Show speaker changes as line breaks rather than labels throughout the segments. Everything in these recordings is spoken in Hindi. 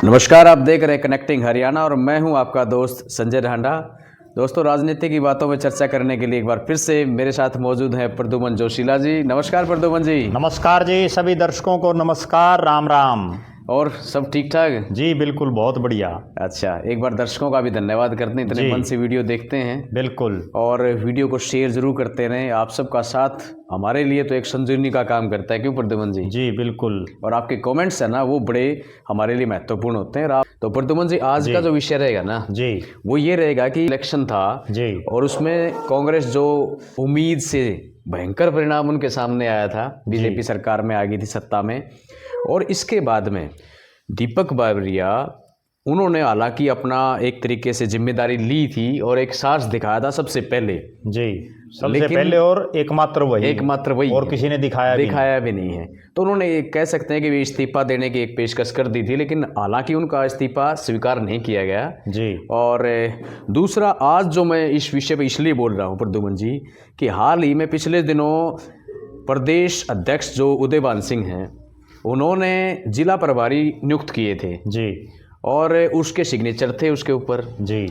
नमस्कार, आप देख रहे हैं कनेक्टिंग हरियाणा और मैं हूं आपका दोस्त संजय ढांडा। दोस्तों, राजनीति की बातों में चर्चा करने के लिए एक बार फिर से मेरे साथ मौजूद हैं प्रद्युमन जोशीला जी। नमस्कार प्रद्युमन जी।
नमस्कार जी, सभी दर्शकों को नमस्कार, राम राम।
और सब ठीक ठाक?
जी बिल्कुल, बहुत बढ़िया।
अच्छा, एक बार दर्शकों का भी धन्यवाद करते हैं, इतने मन से वीडियो देखते हैं।
बिल्कुल।
और वीडियो को शेयर जरूर करते रहें। आप सबका साथ हमारे लिए तो एक संजीवनी का काम करता है, क्यों प्रद्युमन जी?
जी बिल्कुल।
और आपके कमेंट्स है ना, वो बड़े हमारे लिए महत्वपूर्ण होते हैं। तो प्रद्युमन जी, आज का जो विषय रहेगा ना
जी,
वो ये रहेगा कि इलेक्शन था
जी,
और उसमें कांग्रेस जो उम्मीद से भयंकर परिणाम उनके सामने आया था, बीजेपी सरकार में आ गई थी सत्ता में। और इसके बाद में दीपक बावरिया, उन्होंने हालांकि अपना एक तरीके से जिम्मेदारी ली थी और एक साहस दिखाया था सबसे पहले।
जी, सबसे पहले और एकमात्र वही और किसी ने दिखाया
भी नहीं है। तो उन्होंने एक कह सकते हैं कि वे इस्तीफा देने की एक पेशकश कर दी थी, लेकिन हालांकि उनका इस्तीफा स्वीकार नहीं किया गया
जी।
और दूसरा, आज जो मैं इस विषय पर इसलिए बोल रहा हूँ प्रद्युमन जी, कि हाल ही में पिछले दिनों प्रदेश अध्यक्ष जो उदयभान सिंह हैं, उन्होंने जिला प्रभारी नियुक्त किए थे
जी,
और उसके सिग्नेचर थे उसके ऊपर
जी।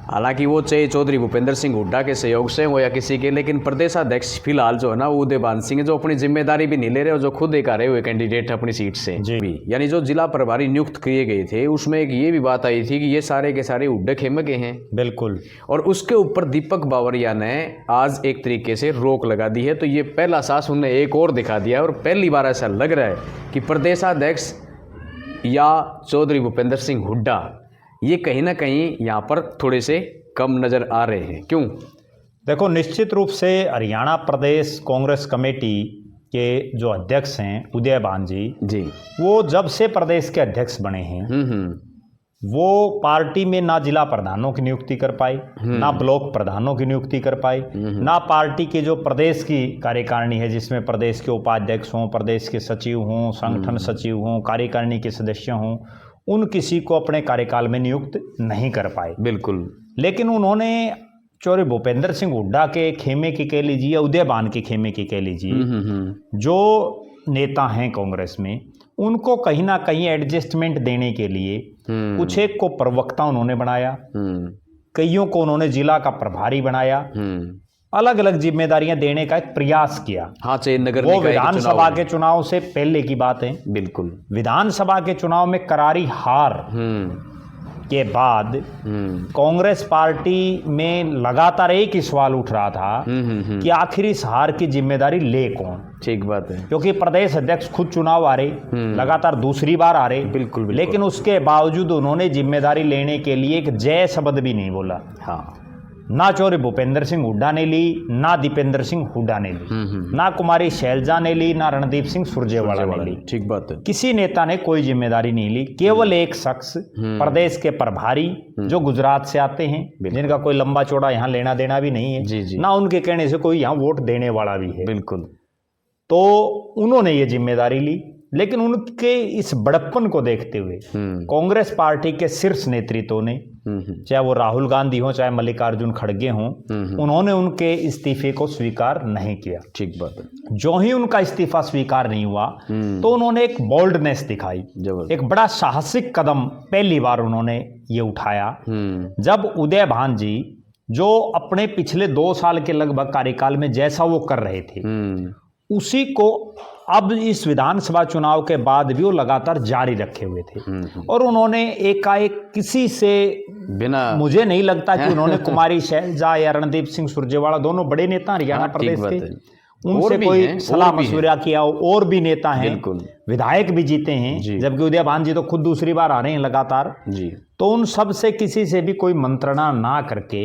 हालांकि वो चाहे चौधरी भूपेंद्र सिंह हुड्डा के सहयोग से हो या किसी के, लेकिन प्रदेशाध्यक्ष फिलहाल जो है ना, वो उदयभान सिंह है, जो अपनी जिम्मेदारी भी नहीं ले रहे और जो खुद एक हारे हुए कैंडिडेट अपनी सीट से भी। यानी जो जिला प्रभारी नियुक्त किए गए थे, उसमें एक ये भी बात आई थी कि ये सारे के सारे हुड्डे खेमे के हैं।
बिल्कुल।
और उसके ऊपर दीपक बावरिया ने आज एक तरीके से रोक लगा दी है। तो ये पहला साहस उन्हें एक और दिखा दिया और पहली बार ऐसा लग रहा है कि प्रदेशाध्यक्ष या चौधरी भूपेंद्र सिंह हुड्डा ये कहीं ना कहीं यहाँ पर थोड़े से कम नज़र आ रहे हैं। क्यों?
देखो, निश्चित रूप से हरियाणा प्रदेश कांग्रेस कमेटी के जो अध्यक्ष हैं उदयभान जी, वो जब से प्रदेश के अध्यक्ष बने हैं, वो पार्टी में ना जिला प्रधानों की नियुक्ति कर पाए, ना ब्लॉक प्रधानों की नियुक्ति कर पाए, ना पार्टी के जो प्रदेश की कार्यकारिणी है, जिसमें प्रदेश के उपाध्यक्ष हों, प्रदेश के सचिव हों, संगठन सचिव हों, कार्यकारिणी के सदस्य हों, उन किसी को अपने कार्यकाल में नियुक्त नहीं कर पाए।
बिल्कुल।
लेकिन उन्होंने चौधरी भूपेंद्र सिंह हुड्डा के खेमे की कह लीजिए या उदयभान के खेमे की कह लीजिए, जो नेता हैं कांग्रेस में, उनको कहीं ना कहीं एडजस्टमेंट देने के लिए कुछ एक को प्रवक्ता उन्होंने बनाया, कईयों को उन्होंने जिला का प्रभारी बनाया, अलग अलग जिम्मेदारियां देने का एक प्रयास किया।
हाँ, चाहे नगर
वो विधानसभा के चुनाव से पहले की बात है।
बिल्कुल।
विधानसभा के चुनाव में करारी हार के बाद कांग्रेस पार्टी में लगातार एक ही सवाल उठ रहा था कि आखिर इस हार की जिम्मेदारी ले कौन।
ठीक बात है,
क्योंकि प्रदेश अध्यक्ष खुद चुनाव आ रहे, लगातार दूसरी बार आ रहे।
बिल्कुल।
लेकिन उसके बावजूद उन्होंने जिम्मेदारी लेने के लिए एक जय शब्द भी नहीं बोला।
हाँ,
ना चौधरी भूपेंद्र सिंह हुड्डा ने ली, ना दीपेंद्र सिंह हुड्डा ने ली, ना कुमारी शैलजा ने ली, ना रणदीप सिंह सुरजेवाला ने ली।
ठीक बात है।
किसी नेता ने कोई जिम्मेदारी नहीं ली। केवल एक शख्स, प्रदेश के प्रभारी जो गुजरात से आते हैं, जिनका कोई लंबा चौड़ा यहाँ लेना देना भी नहीं है, ना उनके कहने से कोई यहाँ वोट देने वाला भी है।
बिल्कुल।
तो उन्होंने ये जिम्मेदारी ली, लेकिन उनके इस बड़प्पन को देखते हुए कांग्रेस पार्टी के शीर्ष नेतृत्व ने, चाहे वो राहुल गांधी हो, चाहे मल्लिकार्जुन खड़गे हों, उन्होंने उनके इस्तीफे को स्वीकार नहीं किया।
ठीक बात है।
जो ही उनका इस्तीफा स्वीकार नहीं हुआ तो उन्होंने एक बोल्डनेस दिखाई, एक बड़ा साहसिक कदम पहली बार उन्होंने ये उठाया, जब उदयभान जी, जो अपने पिछले 2 साल के लगभग कार्यकाल में जैसा वो कर रहे थे, उसी को अब इस विधानसभा चुनाव के बाद भी वो लगातार जारी रखे हुए थे। और उन्होंने एकाएक किसी से बिना, मुझे नहीं लगता कि उन्होंने कुमारी शैलजा या रणदीप सिंह सुरजेवाला, दोनों बड़े नेता हरियाणा प्रदेश के, उनसे कोई सलाह मशवरा किया। और भी नेता हैं, विधायक भी जीते हैं, जबकि उदयभान जी तो खुद दूसरी बार आ रहे हैं लगातार जी। तो उन सब से किसी से भी कोई मंत्रणा ना करके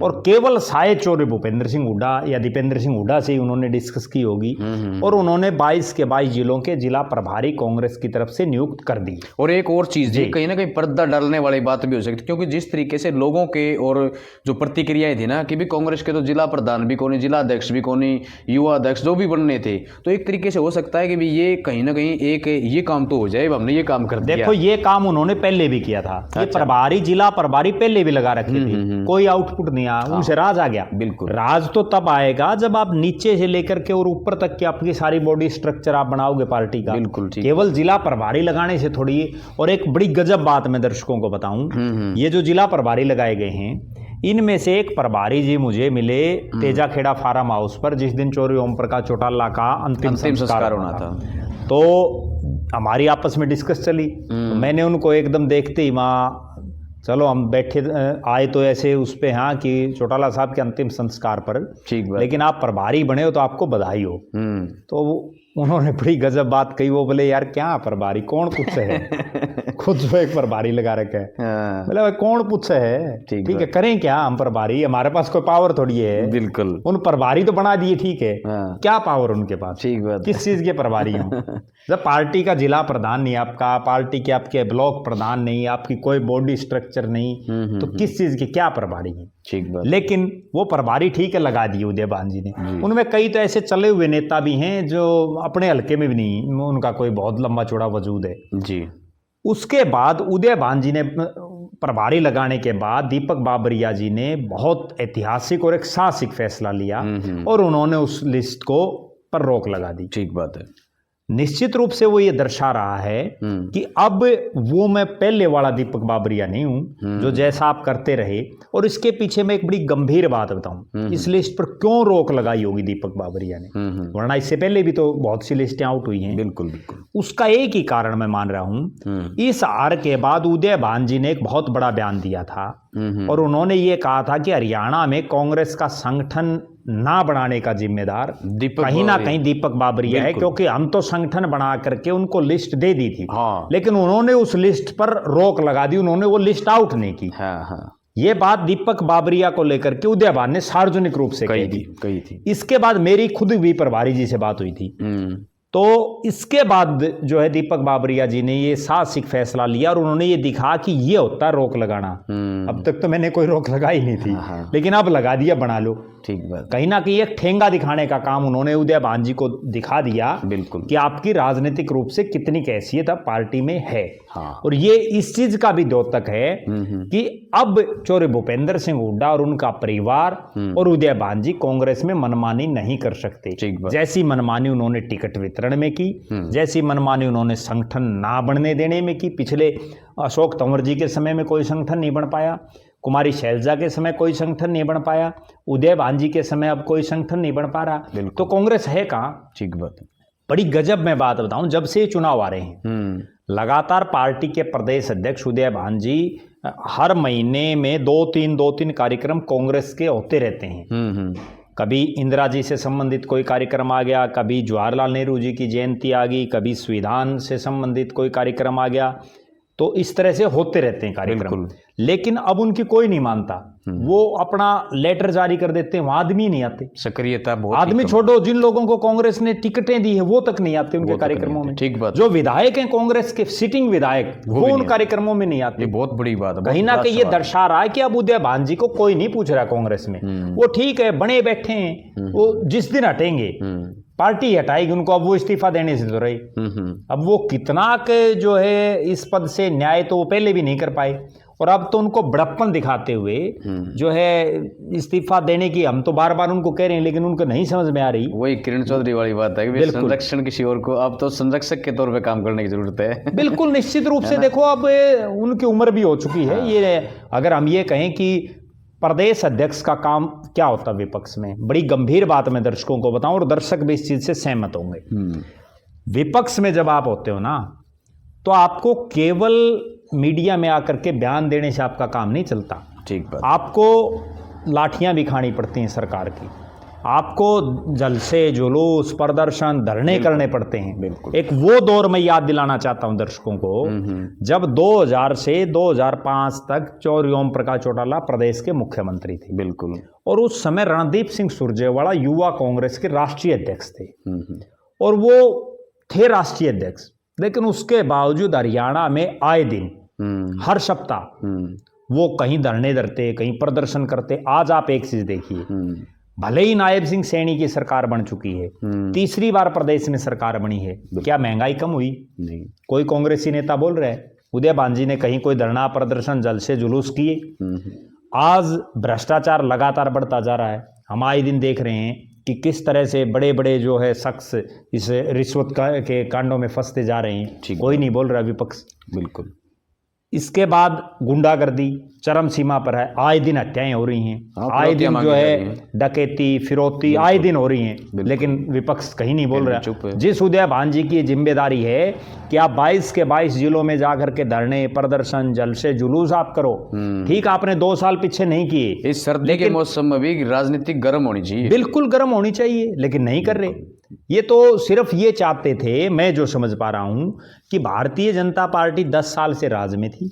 और केवल शायद चौधरी भूपेंद्र सिंह हुड्डा या दीपेंद्र सिंह हुड्डा से ही उन्होंने डिस्कस की होगी और उन्होंने 22 के 22 जिलों के जिला प्रभारी कांग्रेस की तरफ से नियुक्त कर दी।
और एक और चीज, कहीं ना कहीं पर्दा डालने वाली बात भी हो सकती, क्योंकि जिस तरीके से लोगों के और जो प्रतिक्रियाएं थी ना कि भी कांग्रेस के तो जिला प्रधान भी कौन, जिला अध्यक्ष भी कौन, युवा अध्यक्ष जो भी बनने थे, तो एक तरीके से हो सकता है कि भी ये कहीं ना कहीं कहीं एक ये काम तो हो जाए, हमने ये काम कर दिया।
देखो ये काम उन्होंने पहले भी किया था। ये प्रभारी, जिला प्रभारी पहले भी लगा रखे थे, कोई आउटपुट नहीं आया, उनसे राज आ गया।
बिल्कुल।
राज तो तब आएगा जब आप नीचे से लेकर के और ऊपर तक की आपकी सारी बॉडी स्ट्रक्चर आप बनाओगे पार्टी का।
बिल्कुल ठीक।
केवल जिला प्रभारी लगाने से थोड़ी। और एक बड़ी गजब बात मैं दर्शकों को बताऊं, ये जो जिला प्रभारी लगाए गए हैं, इनमें से एक प्रभारी जी मुझे मिले तेजा खेड़ा फार्म हाउस पर, जिस दिन चौधरी ओम प्रकाश चौटाला का अंतिम संस्कार होना था। तो हमारी आपस में डिस्कस चली, तो मैंने उनको एकदम देखते ही वहाँ, चलो हम बैठे आए तो ऐसे उस पे, हाँ कि चौटाला साहब के अंतिम संस्कार पर, ठीक बात, लेकिन आप प्रभारी बने हो तो आपको बधाई हो। तो उन्होंने बड़ी गजब बात कही। वो बोले यार क्या प्रभारी, कौन पूछे है खुद जो एक प्रभारी लगा रखे है। बोले भाई कौन पूछे है, ठीक है करें क्या हम प्रभारी, हमारे पास कोई पावर थोड़ी है। बिल्कुल। उन प्रभारी तो बना दिए, ठीक है, क्या पावर उनके पास, ठीक बात, किस चीज के प्रभारी हो। जब पार्टी का जिला प्रधान नहीं आपका, पार्टी के आपके ब्लॉक प्रधान नहीं, आपकी कोई बॉडी स्ट्रक्चर नहीं, तो किस चीज के क्या प्रभारी है, ठीक बात। लेकिन वो प्रभारी ठीक है लगा दिए उदय भान जी ने। उनमें कई तो ऐसे चले हुए नेता भी हैं जो अपने हल्के में भी नहीं, उनका कोई बहुत लंबा चौड़ा वजूद है जी। उसके बाद उदय भान जी ने प्रभारी लगाने के बाद दीपक बाबरिया जी ने बहुत ऐतिहासिक और एक साहसिक फैसला लिया और उन्होंने उस लिस्ट को पर रोक लगा दी। ठीक बात है। निश्चित रूप से वो ये दर्शा रहा है कि अब वो मैं पहले वाला दीपक बाबरिया नहीं हूं जो जैसा आप करते रहे। और इसके पीछे मैं एक बड़ी गंभीर बात बताऊं, इस लिस्ट पर क्यों रोक लगाई होगी दीपक बाबरिया ने, वरना इससे पहले भी तो बहुत सी लिस्टें आउट हुई हैं। बिल्कुल बिल्कुल। उसका एक ही कारण मैं मान रहा हूं, इस हार के बाद उदय भान जी ने एक बहुत बड़ा बयान दिया था और उन्होंने ये कहा था कि हरियाणा में कांग्रेस का संगठन ना बनाने का जिम्मेदार कहीं ना कहीं दीपक बाबरिया है, क्योंकि हम तो संगठन बना करके उनको लिस्ट दे दी थी। हाँ। लेकिन उन्होंने उस लिस्ट पर रोक लगा दी, उन्होंने वो लिस्ट आउट नहीं की। हाँ। ये बात दीपक बाबरिया को लेकर के उदय भान ने सार्वजनिक रूप से कही थी। इसके बाद मेरी खुद भी प्रभारी जी से बात हुई थी, तो इसके बाद जो है दीपक बाबरिया जी ने ये साहसिक फैसला लिया और उन्होंने ये दिखा कि ये होता है रोक लगाना। अब तक तो मैंने कोई रोक लगाई नहीं थी, लेकिन अब लगा दिया, बना लो। ठीक बात। कहीं ना कहीं एक ठेंगा दिखाने का काम उन्होंने उदय भान जी को दिखा दिया। बिल्कुल। कि आपकी राजनीतिक रूप से कितनी कैफियत अब पार्टी में है। हाँ। और ये इस चीज का भी द्योतक है कि अब चौधरी भूपेंद्र सिंह हुड्डा और उनका परिवार और उदय भान जी कांग्रेस में मनमानी नहीं कर सकते। जैसी मनमानी उन्होंने टिकट वितरण में की, जैसी मनमानी उन्होंने संगठन ना बनने देने में की। पिछले अशोक तंवर जी के समय में कोई संगठन नहीं बन पाया, कुमारी शैलजा के समय कोई संगठन नहीं बन पाया, उदय भान जी के समय अब कोई संगठन नहीं बन पा रहा, तो कांग्रेस है कहाँ। ठीक बात है। बड़ी गजब मैं बात बताऊं, जब से चुनाव आ रहे हैं लगातार पार्टी के प्रदेश अध्यक्ष उदय भान जी हर महीने में दो तीन कार्यक्रम कांग्रेस के होते रहते हैं। कभी इंदिरा जी से संबंधित कोई कार्यक्रम आ गया, कभी जवाहरलाल नेहरू जी की जयंती आ गई, कभी संविधान से संबंधित कोई कार्यक्रम आ गया, तो इस तरह से होते रहते हैं कार्यक्रम। लेकिन अब उनकी कोई नहीं मानता, वो अपना लेटर जारी कर देते हैं, वहां आदमी नहीं आते। सक्रियता बहुत, आदमी छोड़ो, जिन लोगों को कांग्रेस ने टिकटें दी है वो तक नहीं आते उनके कार्यक्रमों में। ठीक बात। जो विधायक हैं कांग्रेस के, सिटिंग विधायक, वो उन कार्यक्रमों में नहीं आते। बहुत बड़ी बात है। कहीं ना कहीं ये दर्शा रहा है कि अब उदय भान जी को कोई नहीं पूछ रहा कांग्रेस में। वो ठीक है बने बैठे हैं, वो जिस दिन हटेंगे पार्टी हटाएगी उनको, अब वो इस्तीफा देने से तो रही। अब वो कितना के जो है इस पद से न्याय तो वो पहले भी नहीं कर पाए, और अब तो उनको बड़प्पन दिखाते हुए जो है इस्तीफा देने की हम तो बार बार उनको कह रहे हैं, लेकिन उनको नहीं समझ में आ रही। वही किरण चौधरी वाली बात है कि संरक्षण किसी और को, अब तो संरक्षक के तौर पे काम करने की जरूरत है। बिल्कुल निश्चित रूप से। देखो अब उनकी उम्र भी हो चुकी है। ये अगर हम ये कहें कि प्रदेश अध्यक्ष का काम क्या होता है विपक्ष में, बड़ी गंभीर बात मैं दर्शकों को बताऊं और दर्शक भी इस चीज से सहमत होंगे। विपक्ष में जब आप होते हो ना, तो आपको केवल मीडिया में आकर के बयान देने से आपका काम नहीं चलता। ठीक बात। आपको लाठियां भी खानी पड़ती हैं सरकार की, आपको जलसे, जुलूस, प्रदर्शन, धरने करने पड़ते हैं। बिल्कुल। एक वो दौर में याद दिलाना चाहता हूं दर्शकों को, जब 2000 से 2005 तक चौधरी ओम प्रकाश चौटाला प्रदेश के मुख्यमंत्री थे। बिल्कुल। और उस समय रणदीप सिंह सुरजेवाला युवा कांग्रेस के राष्ट्रीय अध्यक्ष थे, और वो थे राष्ट्रीय अध्यक्ष। लेकिन उसके बावजूद हरियाणा में आए दिन हर सप्ताह वो कहीं धरने धरते, कहीं प्रदर्शन करते। आज आप एक चीज देखिए, भले ही नायब सिंह सैनी की सरकार बन चुकी है, तीसरी बार प्रदेश में सरकार बनी है, क्या महंगाई कम हुई?
नहीं।
कोई कांग्रेसी नेता बोल रहे हैं? उदय भांजी ने कहीं कोई धरना प्रदर्शन जलसे जुलूस किए? आज भ्रष्टाचार लगातार बढ़ता जा रहा है। हम आए दिन देख रहे हैं कि किस तरह से बड़े बड़े जो है शख्स इस रिश्वत के कांडों में फंसते जा रहे हैं। कोई नहीं बोल रहा विपक्ष।
बिल्कुल।
इसके बाद गुंडागर्दी चरम सीमा पर है, आए दिन हत्याएं हो रही हैं, आए दिन जो है डकैती फिरौती आए दिन हो रही हैं, लेकिन विपक्ष कहीं नहीं बोल रहा। जिस उदय भांजी की जिम्मेदारी है कि आप 22 के 22 जिलों में जाकर के धरने प्रदर्शन जलसे जुलूस आप करो, ठीक आपने 2 साल पीछे नहीं किए।
इस सर्दी के मौसम में भी राजनीतिक गर्म होनी चाहिए,
बिल्कुल गर्म होनी चाहिए, लेकिन नहीं कर रहे। ये तो सिर्फ ये चाहते थे, मैं जो समझ पा रहा हूं कि भारतीय जनता पार्टी 10 साल से राज में थी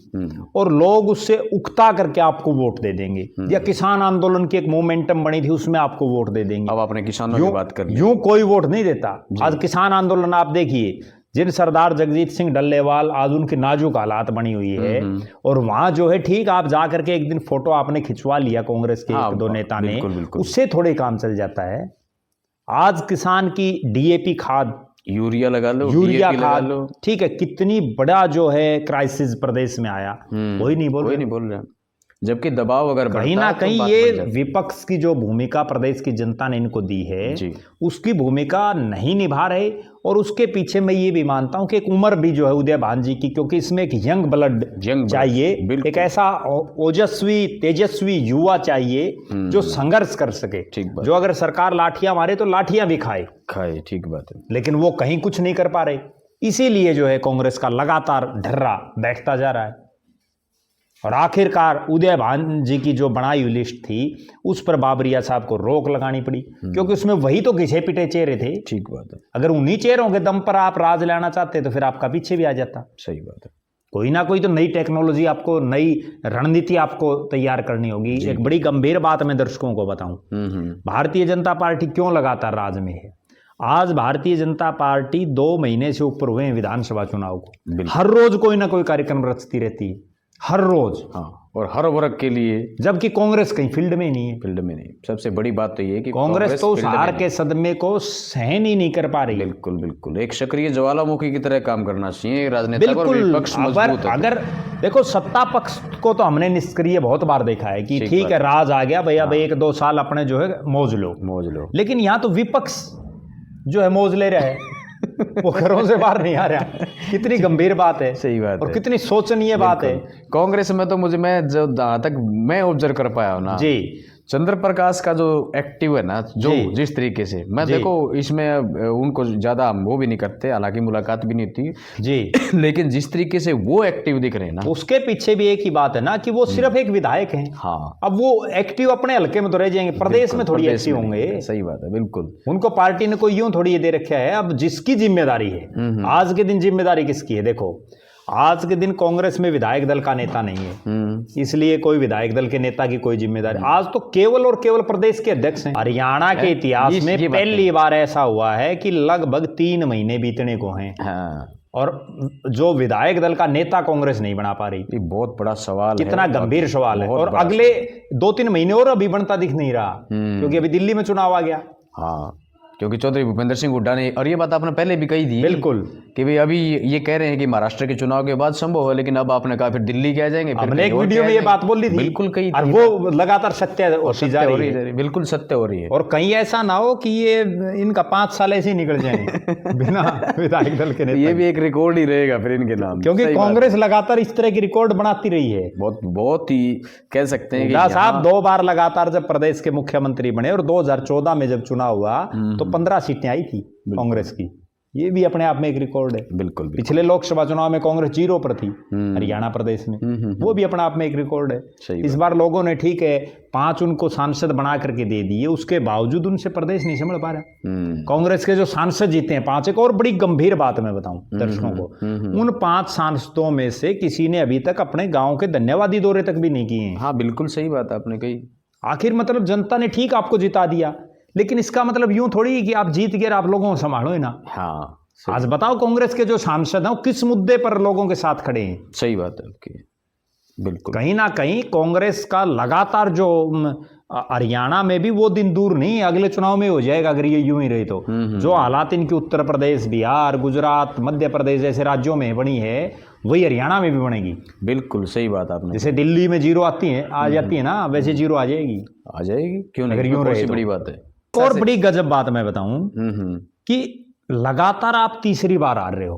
और लोग उससे उकता करके आपको वोट दे देंगे, या किसान आंदोलन की एक मोमेंटम बनी थी उसमें आपको वोट दे देंगे।
अब आपने किसानों की बात कर ली,
यूं कोई वोट नहीं देता। आज किसान आंदोलन आप देखिए, जिन सरदार जगजीत सिंह डल्लेवाल, आज उनकी नाजुक हालात बनी हुई है, और वहां जो है ठीक आप जा करके एक दिन फोटो आपने खिंचवा लिया कांग्रेस के 1-2 नेता ने, उससे थोड़े काम चल जाता है। आज किसान की डीएपी खाद,
यूरिया लगा लो,
यूरिया खाद, ठीक है, कितनी बड़ा जो है क्राइसिस प्रदेश में आया, कोई नहीं बोल रहा।
जबकि दबाव अगर
कहीं ना कहीं ये विपक्ष की जो भूमिका प्रदेश की जनता ने इनको दी है, उसकी भूमिका नहीं निभा रहे। और उसके पीछे मैं ये भी मानता हूं कि एक उम्र भी जो है उदय भांजी की, क्योंकि इसमें एक यंग ब्लड चाहिए, एक ऐसा ओजस्वी तेजस्वी युवा चाहिए जो संघर्ष कर सके, जो अगर सरकार लाठियां मारे तो लाठियां भी खाए।
ठीक बात है,
लेकिन वो कहीं कुछ नहीं कर पा रहे। इसीलिए जो है कांग्रेस का लगातार ढर्रा बैठता जा रहा है। और आखिरकार उदय भांजी की जो बनाई हुई लिस्ट थी उस पर बाबरिया साहब को रोक लगानी पड़ी, क्योंकि उसमें वही तो घिसे पिटे चेहरे थे।
ठीक बात है।
अगर उन्हीं चेहरों के दम पर आप राज लाना चाहते तो फिर आपका पीछे भी आ जाता।
सही बात है।
कोई ना कोई तो नई टेक्नोलॉजी आपको, नई रणनीति आपको तैयार करनी होगी। एक बड़ी गंभीर बात मैं दर्शकों को बताऊं, भारतीय जनता पार्टी क्यों लगातार राज में है। आज भारतीय जनता पार्टी 2 महीने से ऊपर हुए हैं विधानसभा चुनाव को, हर रोज कोई ना कोई कार्यक्रम रचती रहती है, हर रोज।
और हर वर्ग के लिए,
जबकि कांग्रेस कहीं फील्ड में नहीं है।
सबसे बड़ी बात तो ये है कि
कांग्रेस तो उस हार के सदमे को सहन ही नहीं कर पा रही।
बिल्कुल एक सक्रिय ज्वालामुखी की तरह काम करना चाहिए राजनेता को। विपक्ष मजबूत है।
अगर देखो सत्ता पक्ष को तो हमने निष्क्रिय बहुत बार देखा है कि ठीक है राज आ गया भैया, भाई 1-2 साल अपने जो है मौज लो। लेकिन यहाँ तो विपक्ष जो है मौज ले रहा है, वो घरों से बाहर नहीं आ रहा। कितनी गंभीर बात है।
सही बात
और
है।
कितनी सोचनीय बात है।
कांग्रेस में तो मैं जो जहाँ तक मैं ऑब्जर्व कर पाया हूँ ना
जी,
चंद्र प्रकाश का जो एक्टिव है ना, जो जिस तरीके से मैं देखो इसमें उनको ज्यादा वो भी नहीं करते, हालांकि मुलाकात भी नहीं होती जी, लेकिन जिस तरीके से वो एक्टिव दिख रहे हैं ना,
उसके पीछे भी एक ही बात है ना कि वो सिर्फ एक विधायक हैं।
हाँ,
अब वो एक्टिव अपने हल्के में तो रह जाएंगे, प्रदेश में थोड़ी एक्टिव होंगे।
सही बात है, बिल्कुल।
उनको पार्टी ने कोई यूं थोड़ी ये दे रखा है। अब जिसकी जिम्मेदारी है, आज के दिन जिम्मेदारी किसकी है? देखो आज के दिन कांग्रेस में विधायक दल का नेता नहीं है, इसलिए कोई विधायक दल के नेता की कोई जिम्मेदारी। आज तो केवल और केवल प्रदेश के अध्यक्ष हैं। हरियाणा के इतिहास में पहली बार ऐसा हुआ है कि लगभग 3 महीने बीतने को हैं और जो विधायक दल का नेता कांग्रेस नहीं बना पा रही।
ये बहुत बड़ा सवाल है,
कितना गंभीर सवाल है। और अगले 2-3 महीने और अभी बनता दिख नहीं रहा, क्योंकि अभी दिल्ली में चुनाव आ गया।
हाँ, क्योंकि चौधरी भूपेंद्र सिंह हुड्डा ने, और ये बात आपने पहले भी कही थी
बिल्कुल
कि भाई अभी ये कह रहे हैं कि महाराष्ट्र के चुनाव के बाद संभव है, लेकिन अब आपने कहा फिर दिल्ली क्या जाएंगे।
हमने एक वीडियो में ये बात बोली थी,
बिल्कुल कही,
और वो लगातार सत्य होती जा रही है।
बिल्कुल सत्य हो रही है।
और कहीं ऐसा ना हो कि ये इनका 5 साल ऐसे ही निकल जाए बिना विधायक दल के नेता।
ये भी एक रिकॉर्ड ही रहेगा फिर इनके नाम,
क्योंकि कांग्रेस लगातार इस तरह की रिकॉर्ड बनाती रही है।
बहुत ही कह सकते हैं
कि साहब 2 बार लगातार जब प्रदेश के मुख्यमंत्री बने और 2014 में जब चुनाव हुआ तो 15 सीटें आई थी कांग्रेस की। ये भी अपने आप में एक रिकॉर्ड है।
बिल्कुल।
पिछले लोकसभा चुनाव में कांग्रेस 0 पर थी हरियाणा प्रदेश में, वो भी अपने आप में एक रिकॉर्ड है। इस बार लोगों ने ठीक है 5 उनको सांसद बना करके दे दिए, उसके बावजूद उनसे प्रदेश नहीं संभल पा रहा। कांग्रेस के जो सांसद जीते हैं 5, एक और बड़ी गंभीर बात मैं बताऊं दर्शकों को, उन 5 सांसदों में से किसी ने अभी तक अपने गाँव के धन्यवादी दौरे तक भी नहीं किए हैं।
हाँ बिल्कुल सही बात आपने कही।
आखिर मतलब जनता ने ठीक आपको जिता दिया, लेकिन इसका मतलब यूं थोड़ी कि आप जीत गए आप लोगों को संभालो ना।
हाँ,
आज बताओ कांग्रेस के जो सांसद हैं किस मुद्दे पर लोगों के साथ खड़े हैं।
सही बात है आपकी, बिल्कुल।
कहीं ना कहीं कांग्रेस का लगातार जो हरियाणा में भी वो दिन दूर नहीं है, अगले चुनाव में हो जाएगा अगर ये यूं ही रही तो। जो हालात इनकी उत्तर प्रदेश, बिहार, गुजरात, मध्य प्रदेश जैसे राज्यों में बनी है वही हरियाणा में भी बनेगी।
बिल्कुल सही बात आपने।
जैसे दिल्ली में जीरो आती है, आ जाती है ना, वैसे जीरो आ जाएगी।
आ जाएगी, क्यों नहीं,
अगर यूं रहे तो।
बड़ी बात है।
और बड़ी गजब बात मैं बताऊं कि लगातार आप तीसरी बार हार रहे हो,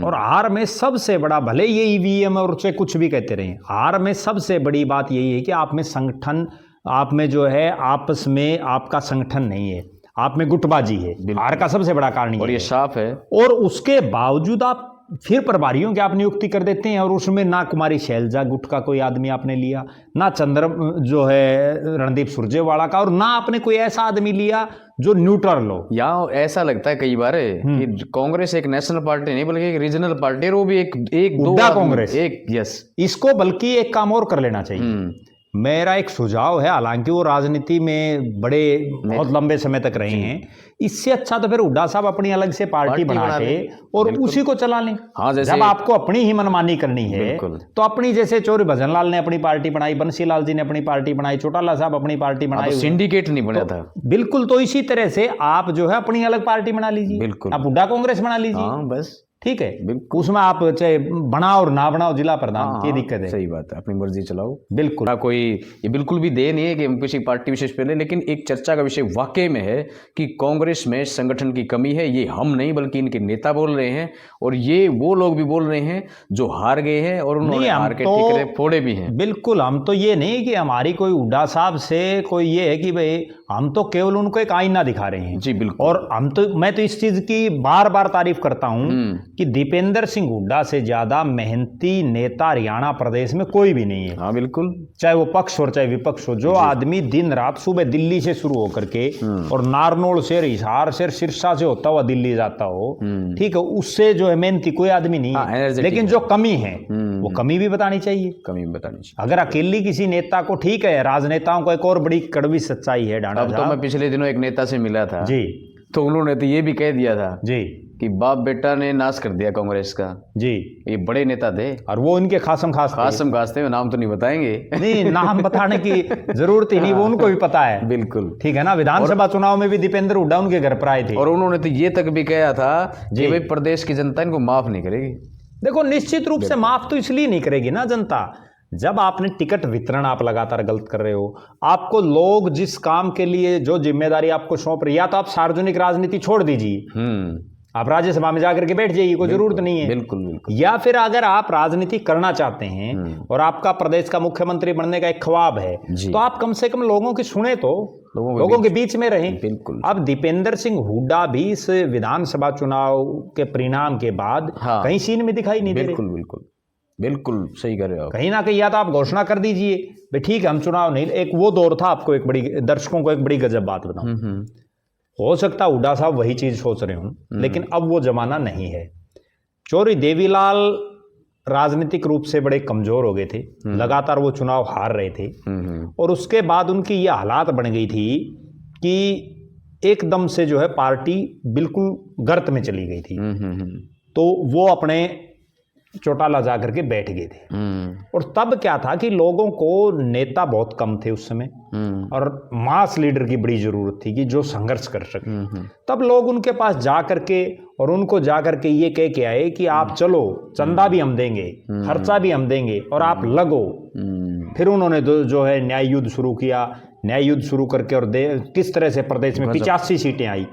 और हार में सबसे बड़ा, भले ये ईवीएम और चाहे कुछ भी कहते रहे, हार में सबसे बड़ी बात यही है कि आप में संगठन, आप में जो है आपस में आपका संगठन नहीं है, आप में गुटबाजी है। हार का सबसे बड़ा कारण
और ये साफ है।
और उसके बावजूद आप फिर प्रभारियों की आप नियुक्ति कर देते हैं, और उसमें ना कुमारी शैलजा गुट का कोई आदमी आपने लिया, ना चंद्र जो है रणदीप सुरजेवाला का, और ना आपने कोई ऐसा आदमी लिया जो न्यूट्रल हो।
या ऐसा लगता है कई बार कि कांग्रेस एक नेशनल पार्टी नहीं बल्कि एक रीजनल पार्टी है, वो भी एक दो
कांग्रेस
एक। यस,
इसको बल्कि एक काम और कर लेना चाहिए। मेरा एक सुझाव है, हालांकि वो राजनीति में बहुत लंबे समय तक रहे हैं, इससे अच्छा तो फिर हुड्डा साहब अपनी अलग से पार्टी बना के और उसी को चला लें।
हाँ,
जब आपको अपनी ही मनमानी करनी है तो अपनी, जैसे चौधरी भजन लाल ने अपनी पार्टी बनाई, बंसी लाल जी ने अपनी पार्टी बनाई, चौटाला साहब अपनी पार्टी बनाई,
सिंडिकेट नहीं बना था।
बिल्कुल, तो इसी तरह से आप जो है अपनी अलग पार्टी बना लीजिए।
बिल्कुल,
आप हुड्डा कांग्रेस बना लीजिए,
बस
ठीक है। उसमें आप चाहे बनाओ और ना बनाओ जिला प्रधान, ये दिक्कत है।
सही बात है, अपनी मर्जी चलाओ।
बिल्कुल,
कोई ये बिल्कुल भी दे नहीं है कि हम किसी पार्टी विशेष पे ले, लेकिन एक चर्चा का विषय वाकई में है कि कांग्रेस में संगठन की कमी है। ये हम नहीं बल्कि इनके नेता बोल रहे हैं, और ये वो लोग भी बोल रहे हैं जो हार गए हैं और उन्होंने हार के ठिकरे फोड़े भी हैं।
बिल्कुल, हम तो ये नहीं कि हमारी कोई हुड्डा साहब से कोई ये है कि भाई हम तो केवल उनको एक आईना दिखा रहे हैं।
जी बिल्कुल।
और मैं तो इस चीज की बार बार तारीफ करता हूं कि दीपेंद्र सिंह हुड्डा से ज्यादा मेहनती नेता हरियाणा प्रदेश में कोई भी नहीं है।
हाँ बिल्कुल,
चाहे वो पक्ष हो चाहे विपक्ष हो। जो आदमी दिन रात सुबह दिल्ली से शुरू होकर के और नारनौल से, हिसार से, सिरसा से होता हुआ दिल्ली जाता हो, ठीक है, उससे जो है मेहनती कोई आदमी नहीं है। लेकिन जो कमी है वो कमी भी बतानी चाहिए।
कमी भी बतानी चाहिए।
अगर अकेली किसी नेता को, ठीक है, राजनेताओं को एक और बड़ी कड़वी सच्चाई है डांडा
अब तो मैं पिछले दिनों एक नेता से मिला था
जी,
तो उन्होंने तो ये भी कह दिया था
जी
कि बाप बेटा ने नाश कर दिया कांग्रेस का।
जी,
ये बड़े नेता थे
और वो इनके खासम खास
थे, नाम तो नहीं बताएंगे।
नहीं, नाम बताने की जरूरत ही नहीं, वो उनको भी पता है।
बिल्कुल,
ठीक है ना। विधानसभा चुनाव में भी दीपेंद्र हुड्डा उनके घर पर आए थे,
और उन्होंने तो ये तक भी कहा था कि भाई प्रदेश की जनता इनको माफ नहीं करेगी।
देखो, निश्चित रूप से माफ तो इसलिए नहीं करेगी ना जनता, जब आपने टिकट वितरण आप लगातार गलत कर रहे हो, आपको लोग जिस काम के लिए जो जिम्मेदारी आपको सौंप रहे, या तो आप सार्वजनिक राजनीति छोड़ दीजिए, आप राज्यसभा में जाकर के बैठ जाइए, कोई जरूरत नहीं है।
बिल्कुल बिल्कुल।
या फिर अगर आप राजनीति करना चाहते हैं और आपका प्रदेश का मुख्यमंत्री बनने का एक ख्वाब है, तो आप कम से कम लोगों की सुने, तो लोगों के बीच में रहें।
बिल्कुल।
अब दीपेंद्र सिंह हुड्डा भी इस विधानसभा चुनाव के परिणाम के बाद कहीं सीन में दिखाई नहीं दे रहे।
बिल्कुल बिल्कुल बिल्कुल सही कर रहे हो।
कहीं ना कहीं या तो आप घोषणा कर दीजिए भाई ठीक है हम चुनाव नहीं। एक वो दौर था, आपको एक बड़ी, दर्शकों को एक बड़ी गजब बात बताऊं, हो सकता है हुड्डा साहब वही चीज सोच रहे हूं, लेकिन अब वो जमाना नहीं है। चौधरी देवीलाल राजनीतिक रूप से बड़े कमजोर हो गए थे, लगातार वो चुनाव हार रहे थे, और उसके बाद उनकी ये हालात बन गई थी कि एकदम से जो है पार्टी बिल्कुल गर्त में चली गई थी। तो वो अपने चौटाला जाकर के बैठ गए थे। और तब क्या था कि लोगों को नेता बहुत कम थे उस समय, और मास लीडर की बड़ी जरूरत थी कि जो संघर्ष कर सके। तब लोग उनके पास जा करके और उनको जा करके ये कह के आए कि आप चलो, चंदा भी हम देंगे, खर्चा भी हम देंगे, और आप लगो। फिर उन्होंने जो है न्याय युद्ध शुरू किया। न्याय युद्ध शुरू करके और किस तरह से प्रदेश में 85 सीटें आई,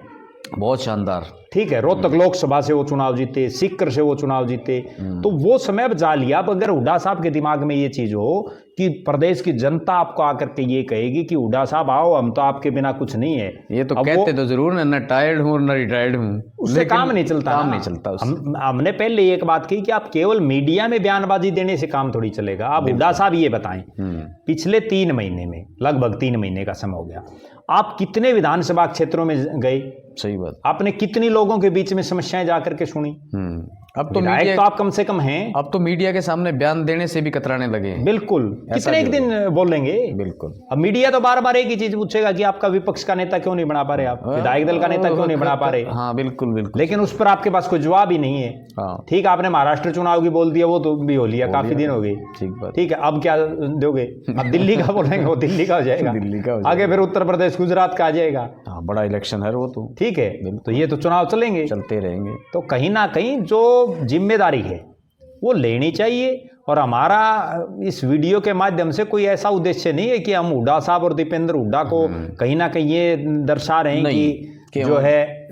बहुत शानदार।
ठीक है, रोहतक लोकसभा से वो चुनाव जीते, सीकर से वो चुनाव जीते। तो वो समय अब जा लिया। अब अगर हुड्डा साहब के दिमाग में ये चीज हो कि प्रदेश की जनता आपको आकर के ये कहेगी कि हुड्डा साहब आओ, हम तो आपके बिना कुछ नहीं है,
ये तो कहते तो जरूर ना टायर्ड हूँ ना रिटायर्ड हूँ,
उससे काम नहीं चलता।
काम नहीं चलता।
हमने पहले एक बात कही कि आप केवल मीडिया में बयानबाजी देने से काम थोड़ी चलेगा। आप हुड्डा साहब ये बताएं, पिछले 3 महीने में, लगभग 3 महीने का समय हो गया, आप कितने विधानसभा क्षेत्रों में गए?
सही बात।
आपने कितनी लोगों के बीच में समस्याएं जाकर के सुनी?
अब तो
विधायक
मीडिया
तो आप कम से कम हैं।
अब तो मीडिया के सामने बयान देने से भी कतराने लगे हैं।
बिल्कुल, कितने एक दिन बोलेंगे।
बिल्कुल।
अब मीडिया तो बार बार एक ही चीज पूछेगा कि आपका विपक्ष का नेता क्यों नहीं बना पा रहे, आप विधायक दल का नेता क्यों नहीं बना पा रहे।
हाँ बिल्कुल बिल्कुल।
लेकिन उस पर आपके पास कोई जवाब ही नहीं है।
हाँ
ठीक, आपने महाराष्ट्र चुनाव की बोल दिया, वो तो भी हो लिया, काफी दिन हो गए।
ठीक बात।
ठीक है, अब क्या दोगे? अब दिल्ली का बोलेंगे, वो दिल्ली का हो जाएगा,
दिल्ली का हो जाएगा।
आगे फिर उत्तर प्रदेश गुजरात का आ जाएगा।
हाँ बड़ा इलेक्शन है वो तो।
ठीक है, तो ये तो चुनाव चलेंगे,
चलते रहेंगे।
तो कहीं ना कहीं जो जिम्मेदारी है वो लेनी चाहिए। और हमारा इस वीडियो के माध्यम से कोई ऐसा उद्देश्य नहीं है कि हम हुड्डा साहब और दीपेंद्र हुड्डा को कहीं ना कहीं ये दर्शा रहे हैं कि जो है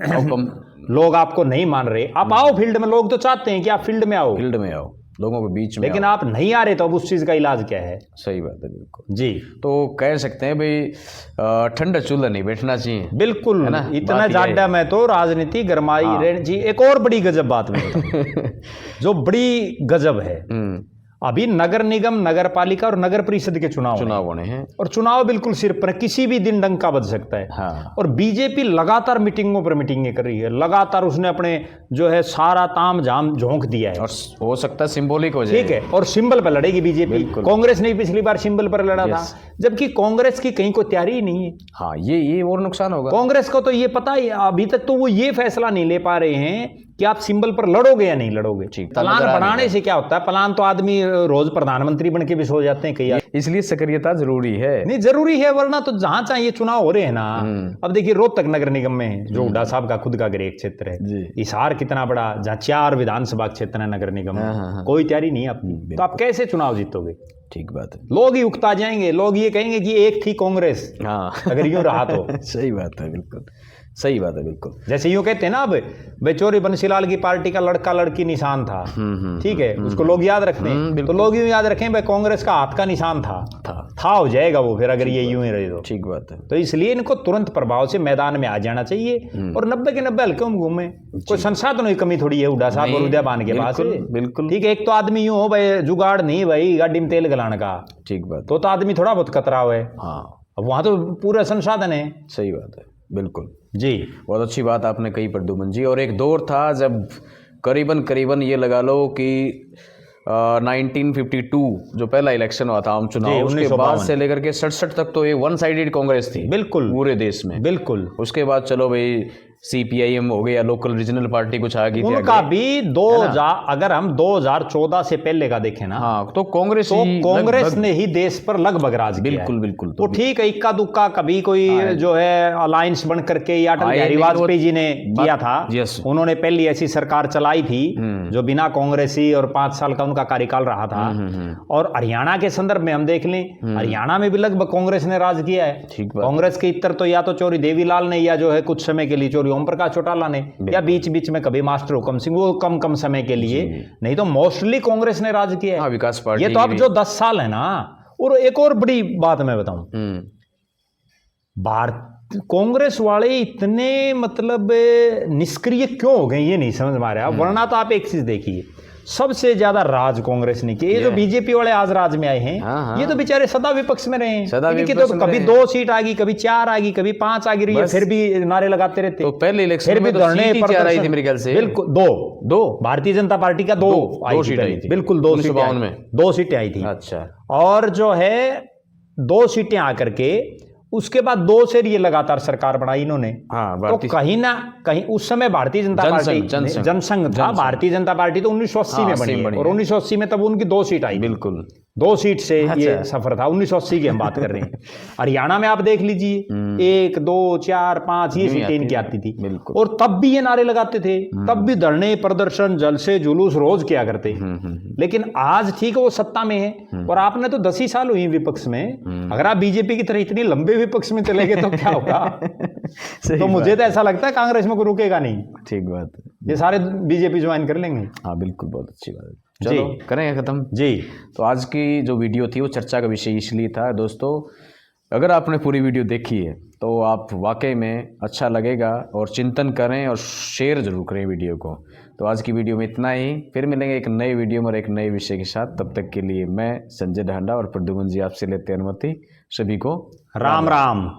लोग आपको नहीं मान रहे। आप आओ फील्ड में, लोग तो चाहते हैं कि आप फील्ड में आओ,
फील्ड में आओ, लोगों के बीच में
लेकिन
आओ।
आप नहीं आ रहे, तो अब उस चीज का इलाज क्या है?
सही बात है बिल्कुल
जी।
तो कह सकते हैं भाई ठंडा चूल्हा नहीं बैठना चाहिए।
बिल्कुल,
है ना?
इतना
बात यह
ज्यादा मैं तो राजनीति गरमाई रहे जी। एक और बड़ी गजब बात में बताऊं, जो बड़ी गजब है, अभी नगर निगम, नगर पालिका और नगर परिषद के चुनाव
होने हैं,
और चुनाव बिल्कुल सिर पर, किसी भी दिन डंका बज सकता है।
हाँ।
और बीजेपी लगातार मीटिंगों पर मीटिंगें कर रही है, लगातार उसने अपने जो है सारा ताम झाम झोंक दिया है।
और हो सकता है सिंबॉलिक हो जाए।
ठीक है, और सिंबल पर लड़ेगी बीजेपी। कांग्रेस ने पिछली बार सिंबल पर लड़ा था, जबकि कांग्रेस की कहीं कोई तैयारी ही नहीं है।
हाँ, ये और नुकसान होगा
कांग्रेस को तो ये पता ही, अभी तक तो वो ये फैसला नहीं ले पा रहे हैं कि आप सिंबल पर लड़ोगे या नहीं लड़ोगे। प्लान बनाने से क्या होता है, प्लान तो आदमी रोज प्रधानमंत्री बन के भी सो जाते हैं कई।
इसलिए सक्रियता जरूरी है।
नहीं जरूरी है, वरना तो जहां चाहिए चुनाव हो रहे हैं ना। अब देखिए रोहतक नगर निगम में जो हुड्डा साहब का खुद का गृह क्षेत्र है, हिसार कितना बड़ा, जहाँ 4 विधानसभा क्षेत्र है नगर निगम में, कोई तैयारी नहीं आपकी, तो आप कैसे चुनाव जीतोगे?
ठीक बात है।
लोग ही उकता जाएंगे, लोग ये कहेंगे कि एक थी कांग्रेस।
हाँ
अगर यूं रहा तो
सही बात है, बिल्कुल सही बात है, बिल्कुल।
जैसे यूं कहते हैं ना, अब बेचौरी बंसीलाल की पार्टी का लड़का लड़की निशान था। ठीक है, उसको लोग याद रखते हैं, तो लोग यूं याद रखें भाई कांग्रेस का हाथ का निशान था हो जाएगा वो, फिर अगर ये यूं ही रहे तो। ठीक बात है। तो इसलिए इनको तुरंत प्रभाव से मैदान में आ जाना चाहिए और 90 के 90 हल्के में घूमे। कोई संसाधनों की कमी थोड़ी है हुड्डा साहब और उदयभान के पास।
बिल्कुल
ठीक है, एक तो आदमी यूं हो भाई, जुगाड़ नहीं भाई गाड़ी में तेल गलाने का।
ठीक बात।
तो आदमी थोड़ा बहुत कतराव है।
हाँ,
अब वहां तो पूरा संसाधन है।
सही बात है, बिल्कुल
जी।
बहुत अच्छी बात आपने कही प्रद्युमन जी। और एक दौर था जब करीबन ये लगा लो कि 1952 जो पहला इलेक्शन हुआ था आम चुनाव, उसके बाद से लेकर के 67 तक तो ये वन साइडेड कांग्रेस थी। बिल्कुल, पूरे देश में। बिल्कुल। उसके बाद चलो भाई CPIM हो गया, लोकल रीजनल पार्टी कुछ आ गई थी।
उनका भी 2000, अगर हम 2014 से पहले का देखें ना,
हाँ, तो कांग्रेस
ने ही देश पर लगभग राज किया।
बिल्कुल बिल्कुल।
तो ठीक है, इक्का दुक्का कभी कोई जो है अलायंस बन करके, या अटल बिहारी वाजपेयी जी ने किया था। उन्होंने पहली ऐसी सरकार चलाई थी जो बिना कांग्रेसी, और 5 साल का उनका कार्यकाल रहा था। और हरियाणा के संदर्भ में हम देख लें, हरियाणा में भी लगभग कांग्रेस ने राज किया है। कांग्रेस के इतर तो या तो चौरी देवीलाल ने, या जो है कुछ समय के लिए चौरी ओम प्रकाश चौटाला ने, या बीच बीच में कभी मास्टर हुकम सिंह, वो कम समय के लिए, नहीं तो मोस्टली कांग्रेस ने राज किया है। हाँ, विकास पार्टी। ये तो अब जो 10 साल है ना। और एक और बड़ी बात मैं बताऊं, कांग्रेस वाले इतने मतलब निष्क्रिय क्यों हो गए, ये नहीं समझ में आ रहा। वरना तो आप एक चीज देखिए, सबसे ज्यादा राज कांग्रेस ने किया। ये जो बीजेपी वाले आज राज में आए हैं, ये तो बेचारे सदा विपक्ष में रहे हैं। तो कभी 2 सीट आ गई, कभी 4 आ गई, कभी 5 आ गई, फिर भी नारे लगाते रहते। तो पहले इलेक्शन में धरने पर आई थी मेरे ख्याल से। बिल्कुल, दो भारतीय जनता पार्टी का 2 सीट आई थी। बिल्कुल, 2 सीटें आई थी। अच्छा। और जो है 2 सीटें आकर के उसके बाद 2 से ये लगातार सरकार बनाई इन्होंने। तो कहीं ना कहीं उस समय भारतीय जनता पार्टी, जनसंघ था, भारतीय जनता पार्टी तो 1980 में बनी है। और 1980 में तब उनकी 2 सीट आई। बिल्कुल, 2 सीट से ये सफर था। 1980 की हम बात कर रहे हैं। हरियाणा में आप देख लीजिए, 1, 2, 4, 5 ये सीटें इनकी आती थी। और तब भी ये नारे लगाते थे, तब भी धरने, प्रदर्शन, जलसे, जुलूस रोज किया करते। लेकिन आज ठीक है वो सत्ता में है, और आपने तो 10 ही साल हुई विपक्ष में। अगर आप बीजेपी की तरह इतनी लंबे विपक्ष में चले गए तो क्या होगा? तो मुझे तो ऐसा लगता है कांग्रेस में कोई रुकेगा नहीं। ठीक बात है, ये सारे बीजेपी ज्वाइन कर लेंगे। हाँ बिल्कुल, बहुत अच्छी बात है। चलो करेंगे खत्म जी। तो आज की जो वीडियो थी वो चर्चा का विषय इसलिए था दोस्तों, अगर आपने पूरी वीडियो देखी है तो आप वाकई में अच्छा लगेगा, और चिंतन करें और शेयर जरूर करें वीडियो को। तो आज की वीडियो में इतना ही, फिर मिलेंगे एक नए वीडियो में और एक नए विषय के साथ। तब तक के लिए मैं संजय ढांडा और प्रद्युमन जी आपसे लेते हैं अनुमति। सभी को राम राम।